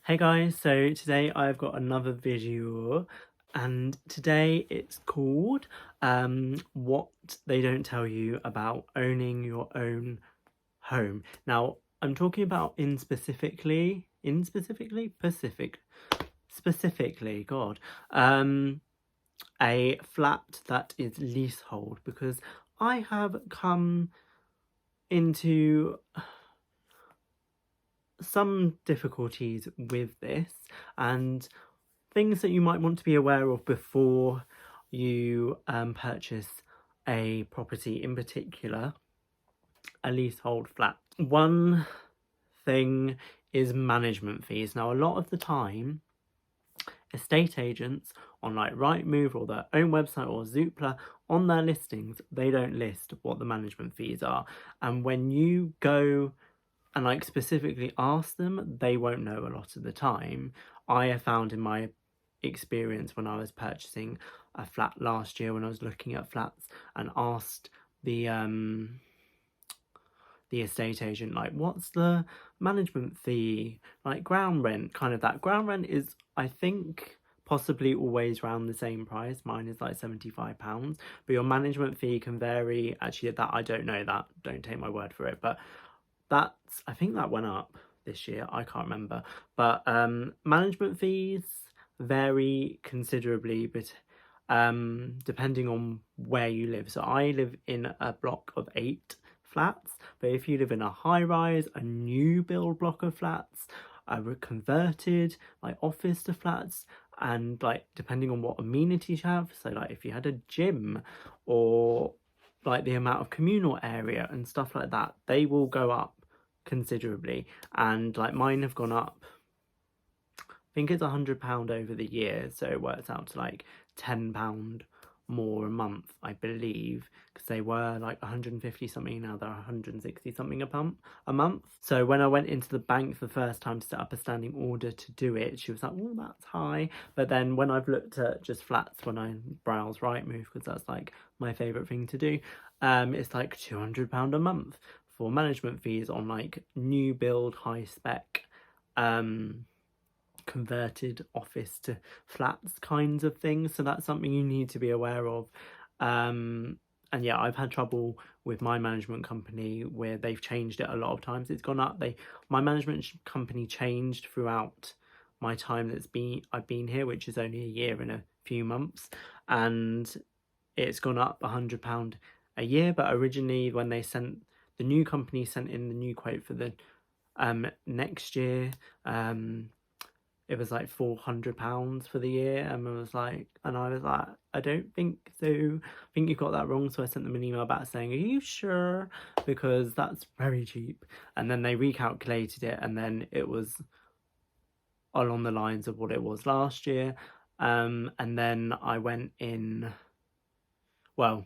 Hey guys, so today I've got another video and today it's called What They Don't Tell You About Owning Your Own Home. Now I'm talking about specifically, God, a flat that is leasehold, because I have come into some difficulties with this and things that you might want to be aware of before you purchase a property, in particular a leasehold flat. One thing is management fees. Now, a lot of the time, estate agents on like Rightmove or their own website or Zoopla, on their listings, they don't list what the management fees are. And when you go and like specifically ask them, they won't know a lot of the time. I have found in my experience when I was purchasing a flat last year, when I was looking at flats and asked the estate agent, like, what's the management fee, like ground rent, kind of that. Ground rent is, I think, possibly always around the same price. Mine is like £75, but your management fee can vary. Actually, that I don't know, that, don't take my word for it, but that's, I think that went up this year, I can't remember. But management fees vary considerably, but depending on where you live. So I live in a block of 8 flats, but if you live in a high rise, a new build block of flats, converted like office to flats, and like depending on what amenities you have, so like if you had a gym or like the amount of communal area and stuff like that, they will go up considerably. And like mine have gone up, I think it's £100 over the year, so it works out to like £10 more a month, I believe, because they were like 150 something, now they're 160 something a month. So when I went into the bank for the first time to set up a standing order to do it, she was like, oh, that's high. But then when I've looked at just flats, when I browse Rightmove, because that's like my favorite thing to do, it's like £200 a month for management fees on like new build, high spec, converted office to flats kinds of things. So that's something you need to be aware of. And yeah, I've had trouble with my management company where they've changed it a lot of times. It's gone up. My management company changed throughout my time I've been here, which is only a year and a few months, and it's gone up £100 a year. But originally, when the new company sent in the new quote for the next year, it was like £400 for the year, and I was like, I don't think so. I think you got that wrong. So I sent them an email back saying, are you sure? Because that's very cheap. And then they recalculated it, and then it was along the lines of what it was last year. And then I went in, well,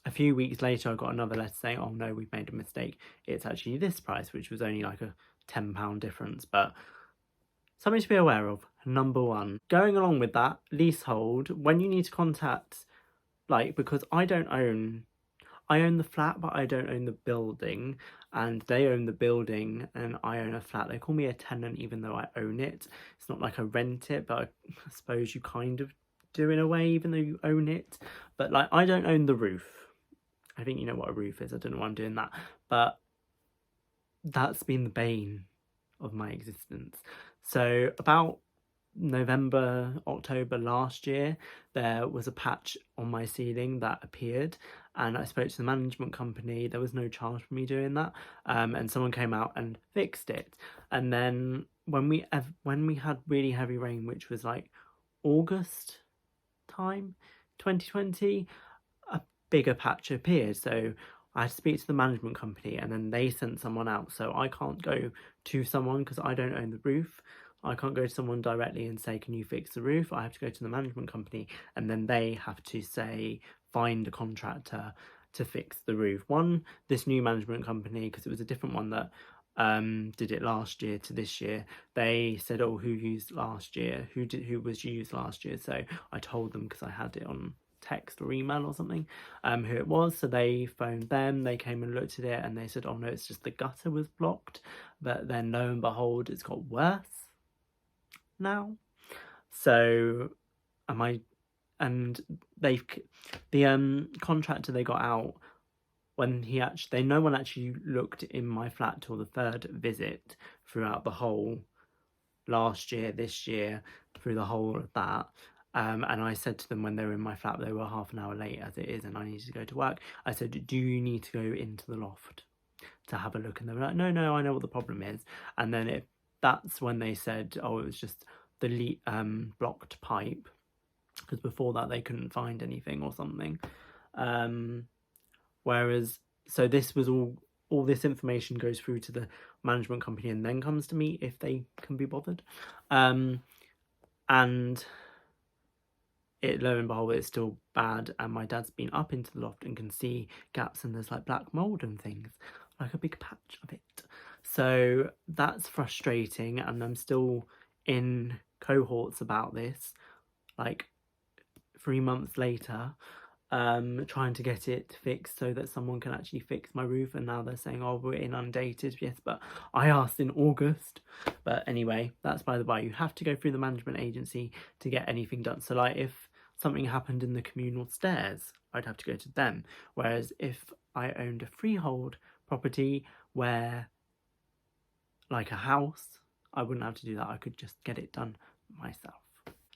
a few weeks later, I got another letter saying, oh no, we've made a mistake. It's actually this price, which was only like a £10 difference. But something to be aware of, number one. Going along with that, leasehold, when you need to contact, like, because I own the flat, but I don't own the building, and they own the building and I own a flat. They call me a tenant even though I own it. It's not like I rent it, but I suppose you kind of do in a way, even though you own it. But like, I don't own the roof. I think you know what a roof is. I don't know why I'm doing that, but that's been the bane of my existence. So about November, October last year, there was a patch on my ceiling that appeared, and I spoke to the management company. There was no charge for me doing that, and someone came out and fixed it. And then when we had really heavy rain, which was like August time 2020, a bigger patch appeared. So I had to speak to the management company, and then they sent someone out. So I can't go to someone because I don't own the roof. I can't go to someone directly and say, can you fix the roof? I have to go to the management company, and then they have to say, find a contractor to fix the roof. This new management company, because it was a different one that did it last year to this year, they said, oh, who used last year? Who was used last year? So I told them, because I had it on text or email or something, who it was. So they phoned them, they came and looked at it, and they said, oh no, it's just the gutter was blocked. But then lo and behold, it's got worse. now. So and they've the contractor they got out, when no one actually looked in my flat till the third visit throughout the whole last year, this year, through the whole of that. And I said to them when they were in my flat, they were half an hour late as it is, and I needed to go to work. I said, do you need to go into the loft to have a look? And they were like, no, I know what the problem is. And then that's when they said, oh, it was just the blocked pipe, because before that they couldn't find anything or something. Whereas, so this was all this information goes through to the management company and then comes to me if they can be bothered. And lo and behold, it's still bad, and my dad's been up into the loft and can see gaps, and there's like black mold and things, like a big patch of it. So that's frustrating, and I'm still in cohorts about this, like 3 months later, trying to get it fixed so that someone can actually fix my roof. And now they're saying, oh, we're inundated. Yes, but I asked in August. But anyway, that's by the by. You have to go through the management agency to get anything done. So like if something happened in the communal stairs, I'd have to go to them. Whereas if I owned a freehold property where, like a house, I wouldn't have to do that. I could just get it done myself.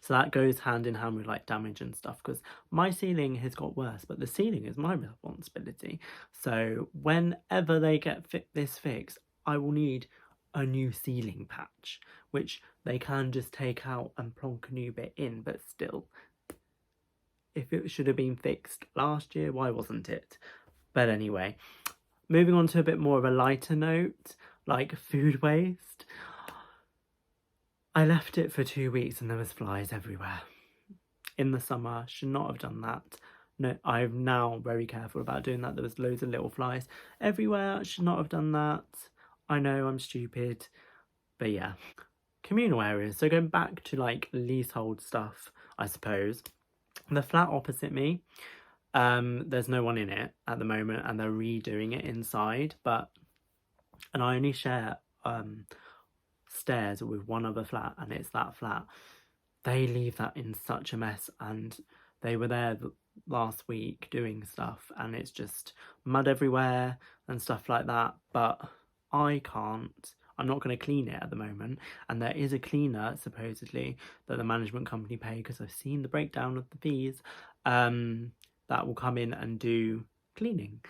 So that goes hand in hand with like damage and stuff, because my ceiling has got worse, but the ceiling is my responsibility. So whenever they get this fixed, I will need a new ceiling patch, which they can just take out and plonk a new bit in. But still, if it should have been fixed last year, why wasn't it? But anyway, moving on to a bit more of a lighter note, like food waste. I left it for 2 weeks and there was flies everywhere. In the summer, should not have done that. No, I'm now very careful about doing that. There was loads of little flies everywhere. Should not have done that. I know I'm stupid, but yeah. Communal areas. So going back to like leasehold stuff, I suppose. The flat opposite me, there's no one in it at the moment, and they're redoing it inside. And I only share stairs with one other flat, and it's that flat. They leave that in such a mess, and they were there last week doing stuff, and it's just mud everywhere and stuff like that. But I'm not going to clean it at the moment, and there is a cleaner supposedly that the management company pay, because I've seen the breakdown of the fees, that will come in and do cleaning.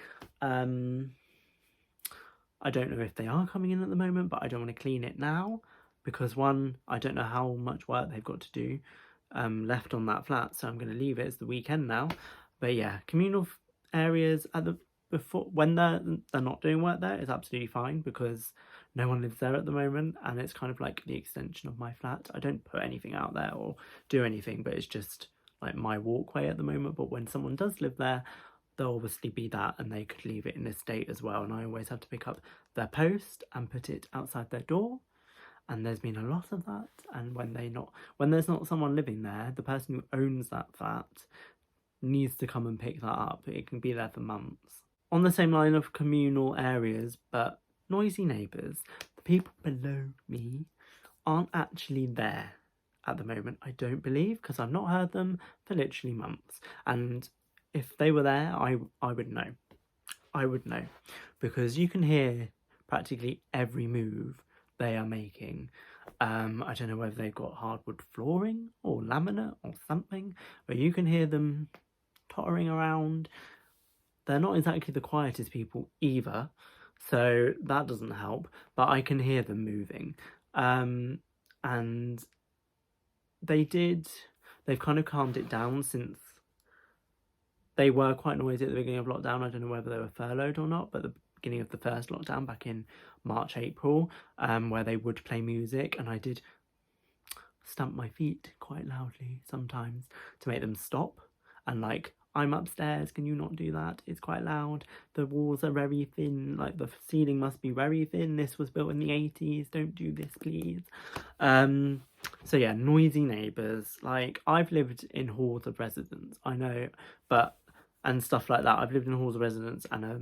I don't know if they are coming in at the moment, but I don't want to clean it now because, one, I don't know how much work they've got to do left on that flat, so I'm going to leave it. It's the weekend now. But yeah, communal areas when they're not doing work there is absolutely fine, because no one lives there at the moment, and it's kind of like the extension of my flat. I don't put anything out there or do anything, but it's just like my walkway at the moment. But when someone does live there, there'll obviously be that, and they could leave it in a state as well, and I always have to pick up their post and put it outside their door. And there's been a lot of that. And when there's not someone living there, the person who owns that flat needs to come and pick that up. It can be there for months. On the same line of communal areas, but noisy neighbours, the people below me aren't actually there at the moment, I don't believe, because I've not heard them for literally months. And if they were there, I would know. I would know, because you can hear practically every move they are making. I don't know whether they've got hardwood flooring or laminate or something, but you can hear them tottering around. They're not exactly the quietest people either, so that doesn't help, but I can hear them moving. And they've kind of calmed it down since they were quite noisy at the beginning of lockdown. I don't know whether they were furloughed or not, but the beginning of the first lockdown back in March, April, where they would play music, and I did stamp my feet quite loudly sometimes to make them stop. And like, I'm upstairs, can you not do that? It's quite loud. The walls are very thin, like the ceiling must be very thin. This was built in the 80s. Don't do this, please. So yeah, noisy neighbours. Like, I've lived in halls of residence, I know, and stuff like that. I've lived in halls of residence and a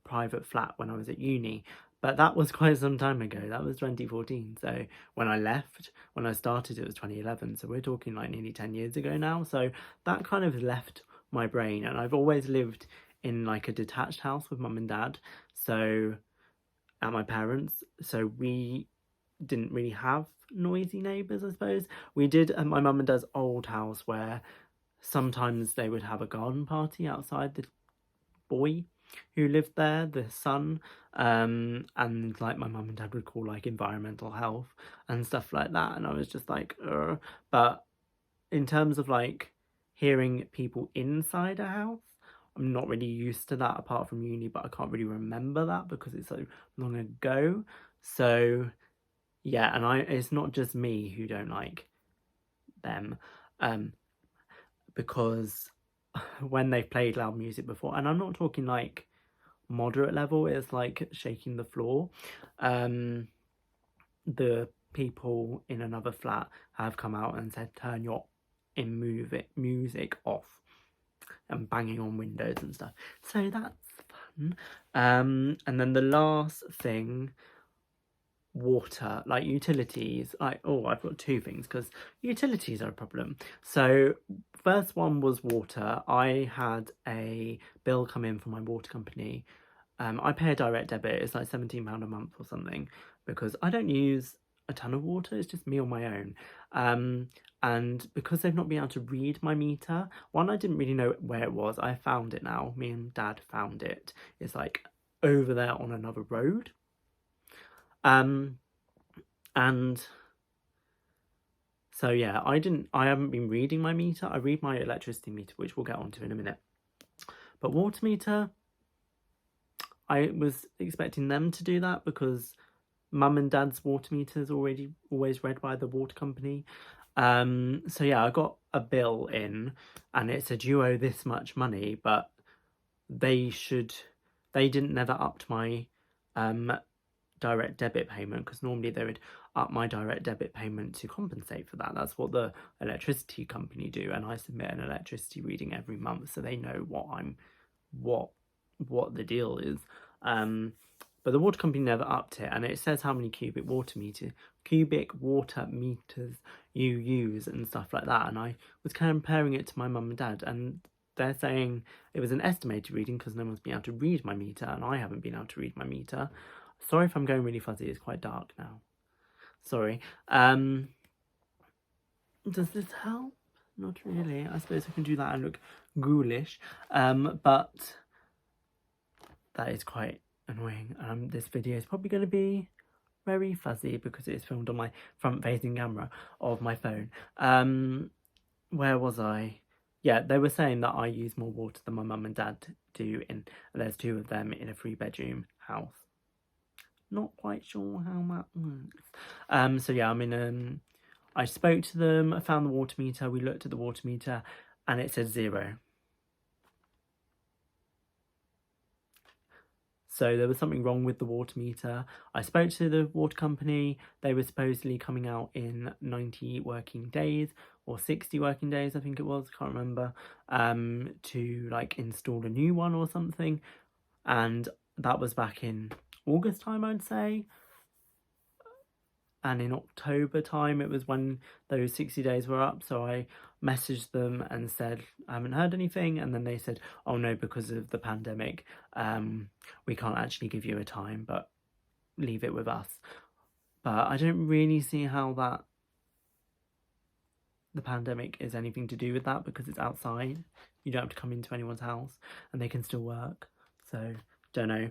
private flat when I was at uni, But that was quite some time ago. That was 2014. So when I started, it was 2011. So we're talking like nearly 10 years ago now. So that kind of left my brain. And I've always lived in like a detached house with mum and dad. So at my parents. So we didn't really have noisy neighbours, I suppose. We did at my mum and dad's old house, where sometimes they would have a garden party outside the boy who lived there, the son, and like my mum and dad would call like environmental health and stuff like that, and I was just like, ugh. But in terms of like hearing people inside a house, I'm not really used to that apart from uni, but I can't really remember that because it's so long ago. So yeah, and it's not just me who don't like them, because when they've played loud music before, and I'm not talking like moderate level, it's like shaking the floor. The people in another flat have come out and said, turn your music off, and banging on windows and stuff. So that's fun. And then the last thing, water, like utilities. I've got two things because utilities are a problem. So first one was water. I had a bill come in from my water company. I pay a direct debit. It's like £17 a month or something because I don't use a ton of water. It's just me on my own. And because they've not been able to read my meter, one, I didn't really know where it was. I found it now. Me and Dad found it. It's like over there on another road. And so yeah, I haven't been reading my meter. I read my electricity meter, which we'll get onto in a minute. But water meter, I was expecting them to do that because mum and dad's water meter is already always read by the water company. So yeah, I got a bill in and it said you owe this much money, but they didn't never upped my direct debit payment, because normally they would up my direct debit payment to compensate for that. That's what the electricity company do, and I submit an electricity reading every month so they know what the deal is. But the water company never upped it, and it says how many cubic water meters you use and stuff like that. And I was comparing it to my mum and dad, and they're saying it was an estimated reading because no one's been able to read my meter, and I haven't been able to read my meter. Sorry if I'm going really fuzzy, it's quite dark now. Sorry. Does this help? Not really. I suppose I can do that and look ghoulish. But that is quite annoying. This video is probably going to be very fuzzy because it is filmed on my front-facing camera of my phone. Where was I? Yeah, they were saying that I use more water than my mum and dad do, and there's two of them in a 3-bedroom house. Not quite sure how that works. So yeah, I spoke to them, I found the water meter, we looked at the water meter, and it said 0. So there was something wrong with the water meter. I spoke to the water company. They were supposedly coming out in 90 working days or 60 working days, I think it was, can't remember, to like install a new one or something. And that was back in August time, I'd say. And in October time, it was when those 60 days were up. So I messaged them and said, I haven't heard anything. And then they said, oh no, because of the pandemic, we can't actually give you a time, but leave it with us. But I don't really see how the pandemic is anything to do with that, because it's outside. You don't have to come into anyone's house and they can still work. So don't know.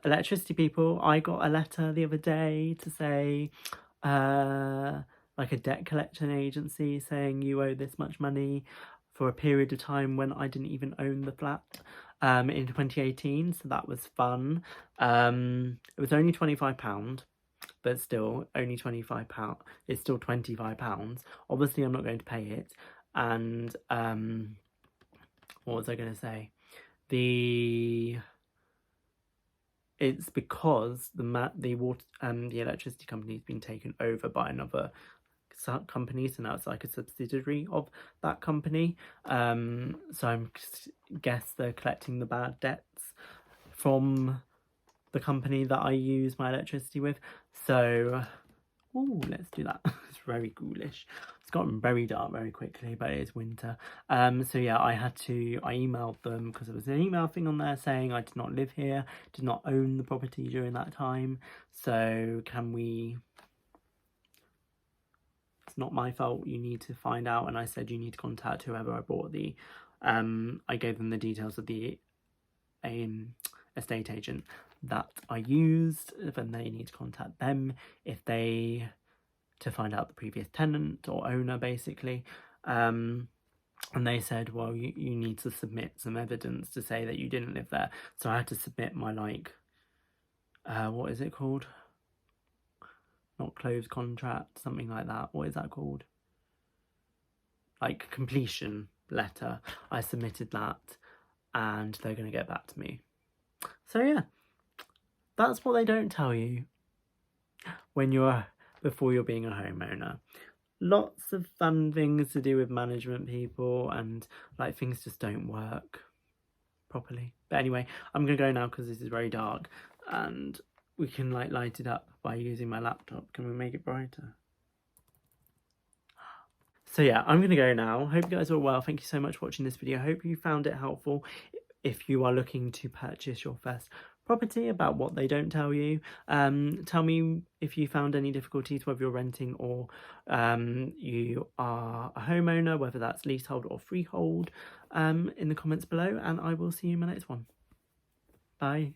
Electricity people, I got a letter the other day to say, like a debt collection agency saying you owe this much money for a period of time when I didn't even own the flat, in 2018. So that was fun. It was only £25, but still only £25. It's still £25. Obviously I'm not going to pay it. And what was I going to say? It's because the electricity company has been taken over by another company, so now it's like a subsidiary of that company. So I guess they're collecting the bad debts from the company that I use my electricity with. So, ooh, let's do that. It's very ghoulish. It's gotten very dark very quickly, but it is winter. So yeah, I emailed them because there was an email thing on there saying I did not live here, did not own the property during that time. So it's not my fault, you need to find out. And I said you need to contact whoever I bought the, I gave them the details of the estate agent that I used, then they need to contact them to find out the previous tenant or owner, basically. And they said, well, you need to submit some evidence to say that you didn't live there. So I had to submit my, like, what is it called? Not closed contract, something like that. What is that called? Like, completion letter. I submitted that, and they're going to get back to me. So yeah, that's what they don't tell you before you're being a homeowner. Lots of fun things to do with management people, and like things just don't work properly. But anyway, I'm gonna go now because this is very dark, and we can like light it up by using my laptop. Can we make it brighter? So yeah, I'm gonna go now. Hope you guys are well. Thank you so much for watching this video. Hope you found it helpful if you are looking to purchase your first property, about what they don't tell you. Tell me if you found any difficulties, whether you're renting or you are a homeowner, whether that's leasehold or freehold, in the comments below, and I will see you in my next one. Bye.